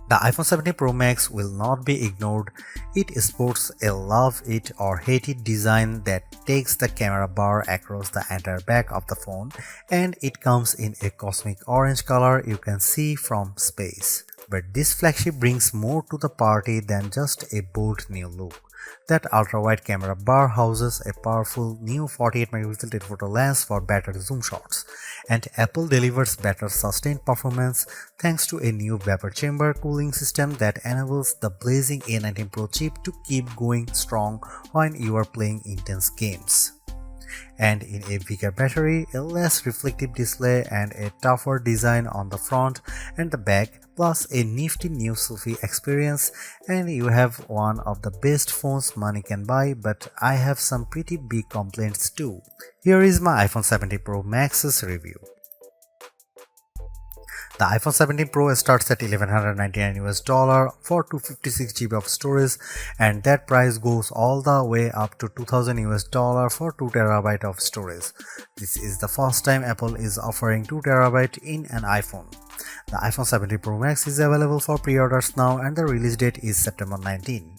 The iPhone 17 Pro Max will not be ignored. It sports a love it or hate it design that takes the camera bar across the entire back of the phone, and it comes in a cosmic orange color you can see from space. But this flagship brings more to the party than just a bold new look. That ultra-wide camera bar houses a powerful new 48-megapixel telephoto lens for better zoom shots, and Apple delivers better sustained performance thanks to a new vapor chamber cooling system that enables the blazing A19 Pro chip to keep going strong when you are playing intense games. And in a bigger battery, a less reflective display, and a tougher design on the front and the back, plus a nifty new selfie experience, and you have one of the best phones money can buy. But I have some pretty big complaints too. Here is my iPhone 17 Pro Max's review. The iPhone 17 Pro starts at $1,199 for 256 GB of storage, and that price goes all the way up to $2,000 for 2 TB of storage. This is the first time Apple is offering 2 TB in an iPhone. The iPhone 17 Pro Max is available for pre-orders now, and the release date is September 19.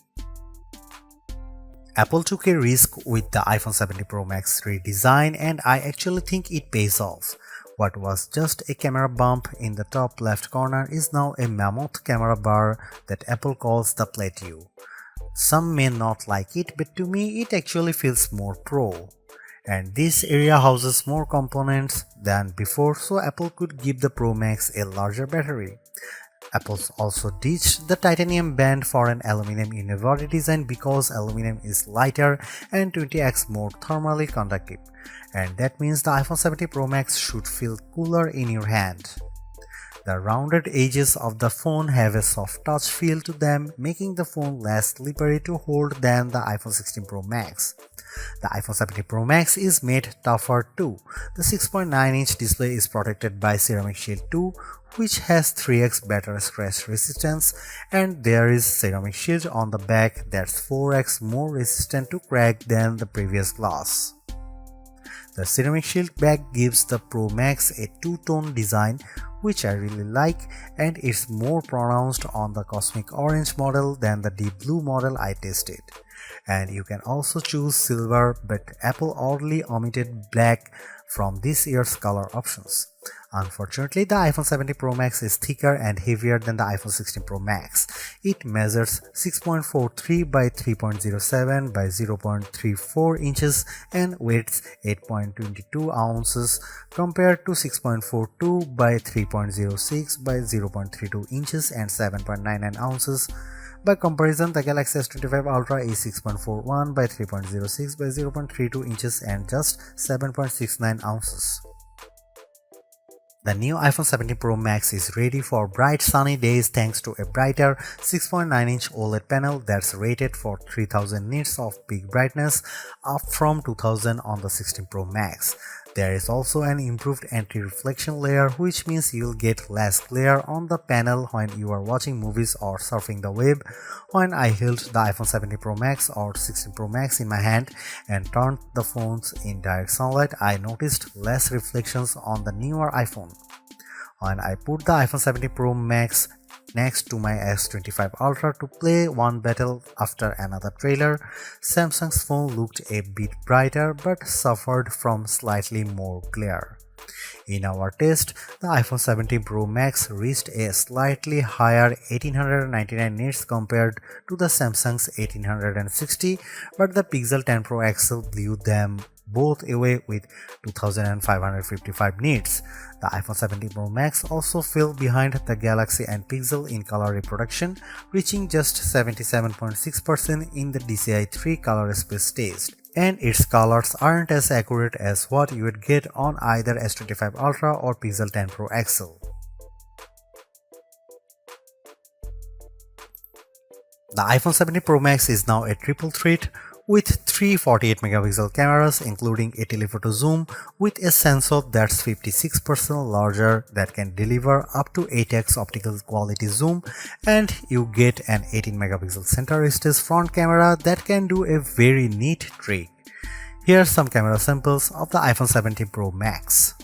Apple took a risk with the iPhone 17 Pro Max redesign, and I actually think it pays off. What was just a camera bump in the top left corner is now a mammoth camera bar that Apple calls the Plateau. Some may not like it, but to me it actually feels more pro. And this area houses more components than before, so Apple could give the Pro Max a larger battery. Apple also ditched the titanium band for an aluminum unibody design because aluminum is lighter and 20x more thermally conductive, and that means the iPhone 17 Pro Max should feel cooler in your hand. The rounded edges of the phone have a soft touch feel to them, making the phone less slippery to hold than the iPhone 16 Pro Max. The iPhone 17 Pro Max is made tougher too. The 6.9-inch display is protected by Ceramic Shield 2, which has 3x better scratch resistance, and there is Ceramic Shield on the back that's 4x more resistant to crack than the previous glass. The Ceramic Shield back gives the Pro Max a two-tone design, which I really like, and it's more pronounced on the Cosmic Orange model than the Deep Blue model I tested. And you can also choose silver, but Apple oddly omitted black from this year's color options. Unfortunately, the iPhone 17 Pro Max is thicker and heavier than the iPhone 16 Pro Max. It measures 6.43 by 3.07 by 0.34 inches and weighs 8.22 ounces compared to 6.42 by 3.06 by 0.32 inches and 7.99 ounces. By comparison, the Galaxy S25 Ultra is 6.41 by 3.06 by 0.32 inches and just 7.69 ounces. The new iPhone 17 Pro Max is ready for bright sunny days thanks to a brighter 6.9-inch OLED panel that's rated for 3000 nits of peak brightness, up from 2000 on the 16 Pro Max. There is also an improved anti-reflection layer, which means you'll get less glare on the panel when you are watching movies or surfing the web. When I held the iPhone 17 Pro Max or 16 Pro Max in my hand and turned the phones in direct sunlight, I noticed less reflections on the newer iPhone. When I put the iPhone 17 Pro Max next to my S25 Ultra to play one battle after another trailer, Samsung's phone looked a bit brighter but suffered from slightly more glare. In our test, the iPhone 17 Pro Max reached a slightly higher 1899 nits compared to the Samsung's 1860, but the Pixel 10 Pro XL blew them both away with 2555 nits. The iPhone 17 Pro Max also fell behind the Galaxy and Pixel in color reproduction, reaching just 77.6% in the DCI-3 color space test. And its colors aren't as accurate as what you would get on either S25 Ultra or Pixel 10 Pro XL. The iPhone 17 Pro Max is now a triple threat with three 48-megapixel cameras, including a telephoto zoom with a sensor that's 56% larger that can deliver up to 8x optical quality zoom, and you get an 18-megapixel center stage front camera that can do a very neat trick. Here are some camera samples of the iPhone 17 Pro Max.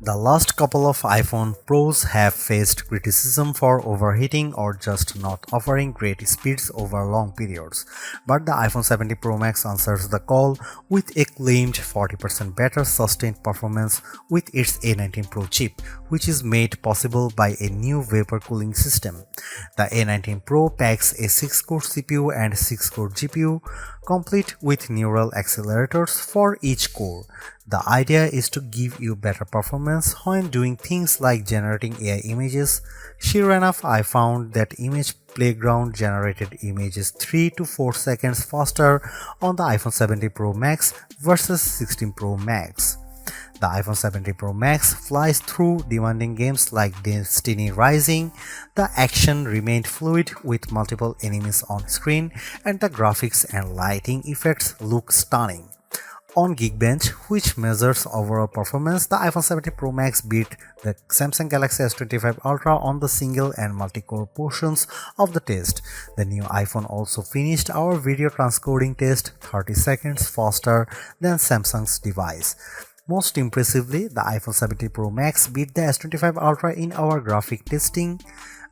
The last couple of iPhone Pros have faced criticism for overheating or just not offering great speeds over long periods, but the iPhone 70 Pro Max answers the call with a claimed 40% better sustained performance with its A19 Pro chip, which is made possible by a new vapor cooling system. The A19 Pro packs a 6-core CPU and 6-core GPU, complete with neural accelerators for each core. The idea is to give you better performance when doing things like generating AI images. Sure enough, I found that Image Playground generated images 3 to 4 seconds faster on the iPhone 70 Pro Max versus 16 Pro Max. The iPhone 70 Pro Max flies through demanding games like Destiny Rising. The action remained fluid with multiple enemies on screen, and the graphics and lighting effects look stunning. On Geekbench, which measures overall performance, the iPhone 70 Pro Max beat the Samsung Galaxy S25 Ultra on the single and multi-core portions of the test. The new iPhone also finished our video transcoding test 30 seconds faster than Samsung's device. Most impressively, the iPhone 70 Pro Max beat the S25 Ultra in our graphic testing.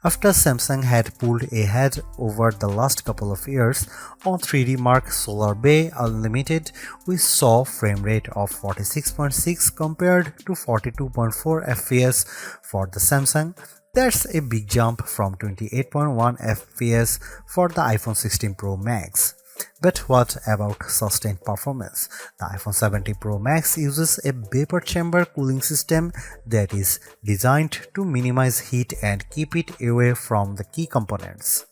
After Samsung had pulled ahead over the last couple of years, on 3D Mark Solar Bay Unlimited, we saw frame rate of 46.6 compared to 42.4 FPS for the Samsung. That's a big jump from 28.1 FPS for the iPhone 16 Pro Max. But what about sustained performance? The iPhone 70 Pro Max uses a vapor chamber cooling system that is designed to minimize heat and keep it away from the key components.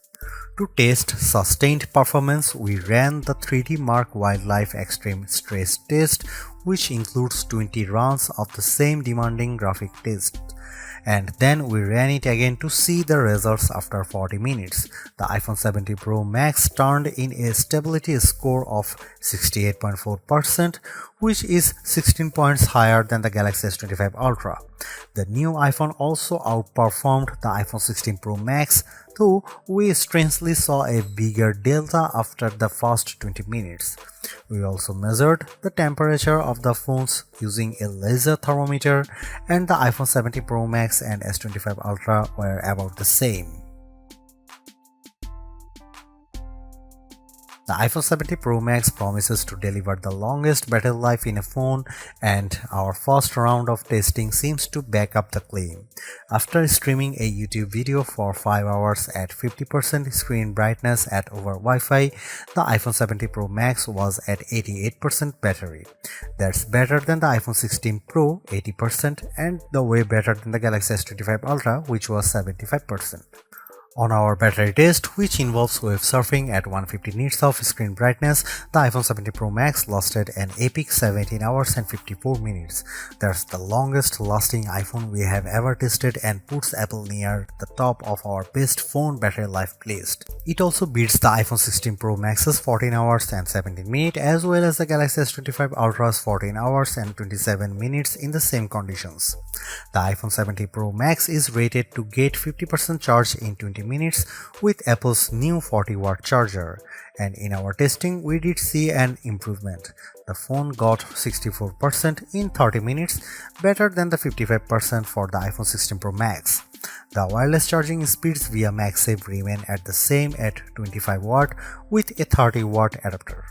To test sustained performance, we ran the 3D Mark Wildlife Extreme Stress Test, which includes 20 runs of the same demanding graphic test. And then we ran it again to see the results after 40 minutes. The iPhone 70 Pro Max turned in a stability score of 68.4%, which is 16 points higher than the Galaxy S25 Ultra. The new iPhone also outperformed the iPhone 16 Pro Max, though we strangely saw a bigger delta after the first 20 minutes. We also measured the temperature of the phones using a laser thermometer, and the iPhone 70 Pro Max and S25 Ultra were about the same. The iPhone 70 Pro Max promises to deliver the longest battery life in a phone, and our first round of testing seems to back up the claim. After streaming a YouTube video for 5 hours at 50% screen brightness at over Wi-Fi, the iPhone 70 Pro Max was at 88% battery. That's better than the iPhone 16 Pro 80% and the way better than the Galaxy S25 Ultra, which was 75%. On our battery test, which involves web surfing at 150 nits of screen brightness, the iPhone 70 Pro Max lasted an epic 17 hours and 54 minutes. That's the longest lasting iPhone we have ever tested and puts Apple near the top of our best phone battery life list. It also beats the iPhone 16 Pro Max's 14 hours and 17 minutes as well as the Galaxy S25 Ultra's 14 hours and 27 minutes in the same conditions. The iPhone 70 Pro Max is rated to get 50% charge in 20 minutes with Apple's new 40-watt charger, and in our testing we did see an improvement. The phone got 64% in 30 minutes, better than the 55% for the iPhone 16 Pro Max. The wireless charging speeds via MagSafe remain at the same at 25 watt with a 30-watt adapter.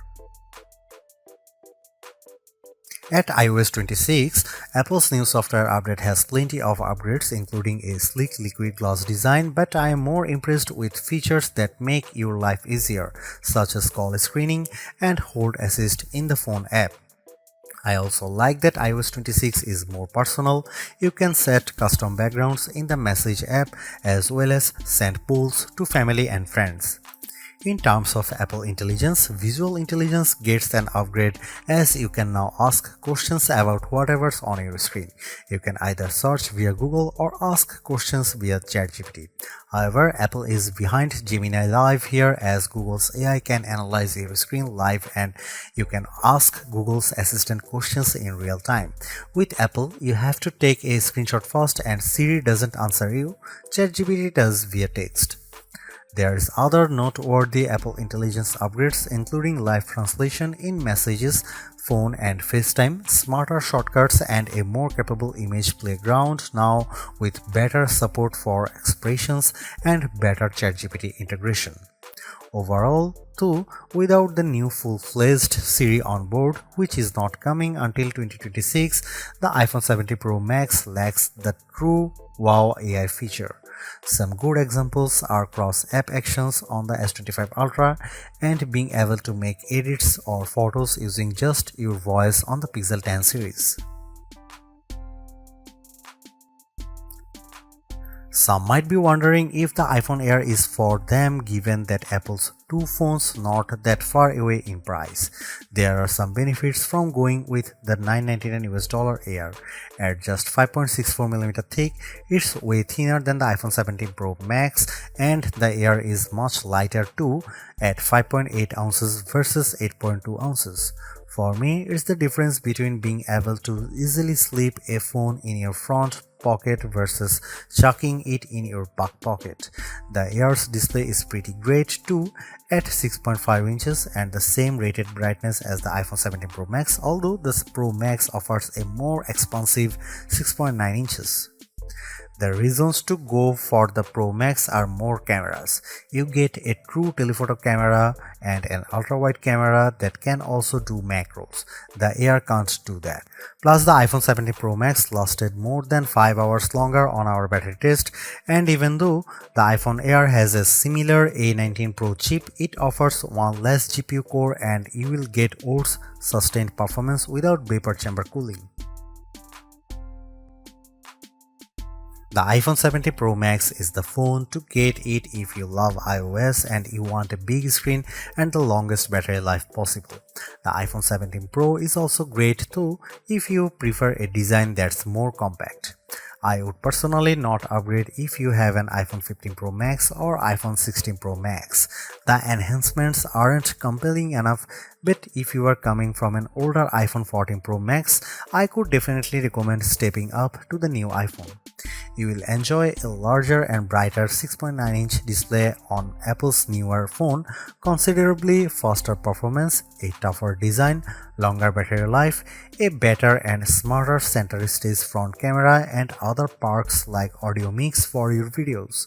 At iOS 26, Apple's new software update has plenty of upgrades including a sleek liquid glass design, but I am more impressed with features that make your life easier, such as call screening and hold assist in the phone app. I also like that iOS 26 is more personal. You can set custom backgrounds in the Message app as well as send polls to family and friends. In terms of Apple Intelligence, Visual Intelligence gets an upgrade as you can now ask questions about whatever's on your screen. You can either search via Google or ask questions via ChatGPT. However, Apple is behind Gemini Live here as Google's AI can analyze your screen live and you can ask Google's Assistant questions in real time. With Apple, you have to take a screenshot first and Siri doesn't answer you, ChatGPT does via text. There's other noteworthy Apple Intelligence upgrades including live translation in messages, phone and FaceTime, smarter shortcuts and a more capable image playground now with better support for expressions and better ChatGPT integration. Overall, too, without the new full-fledged Siri on board, which is not coming until 2026, the iPhone 17 Pro Max lacks the true wow AI feature. Some good examples are cross-app actions on the S25 Ultra and being able to make edits or photos using just your voice on the Pixel 10 series. Some might be wondering if the iPhone Air is for them given that Apple's two phones not that far away in price. There are some benefits from going with the $999 Air. At just 5.64mm thick, it's way thinner than the iPhone 17 Pro Max and the Air is much lighter too at 5.8 ounces versus 8.2 ounces. For me, it's the difference between being able to easily slip a phone in your front pocket versus chucking it in your back pocket. The Air's display is pretty great too at 6.5 inches and the same rated brightness as the iPhone 17 Pro Max, although the Pro Max offers a more expansive 6.9 inches. The reasons to go for the Pro Max are more cameras. You get a true telephoto camera and an ultra-wide camera that can also do macros. The Air can't do that. Plus the iPhone 17 Pro Max lasted more than 5 hours longer on our battery test, and even though the iPhone Air has a similar A19 Pro chip, it offers one less GPU core and you will get worse sustained performance without vapor chamber cooling. The iPhone 17 Pro Max is the phone to get it if you love iOS and you want a big screen and the longest battery life possible. The iPhone 17 Pro is also great too if you prefer a design that's more compact. I would personally not upgrade if you have an iPhone 15 Pro Max or iPhone 16 Pro Max. The enhancements aren't compelling enough, but if you are coming from an older iPhone 14 Pro Max, I could definitely recommend stepping up to the new iPhone. You will enjoy a larger and brighter 6.9-inch display on Apple's newer phone, considerably faster performance, a tougher design, longer battery life, a better and smarter center stage front camera and other perks like audio mix for your videos.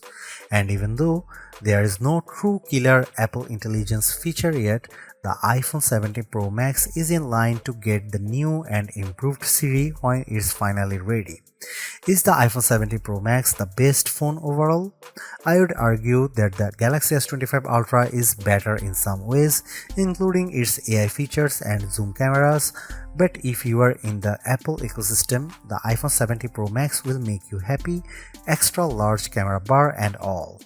And even though there is no true killer Apple Intelligence feature yet, the iPhone 17 Pro Max is in line to get the new and improved Siri when it's finally ready. Is the iPhone 17 Pro Max the best phone overall? I would argue that the Galaxy S25 Ultra is better in some ways, including its AI features and zoom cameras, but if you are in the Apple ecosystem, the iPhone 17 Pro Max will make you happy, extra large camera bar and all.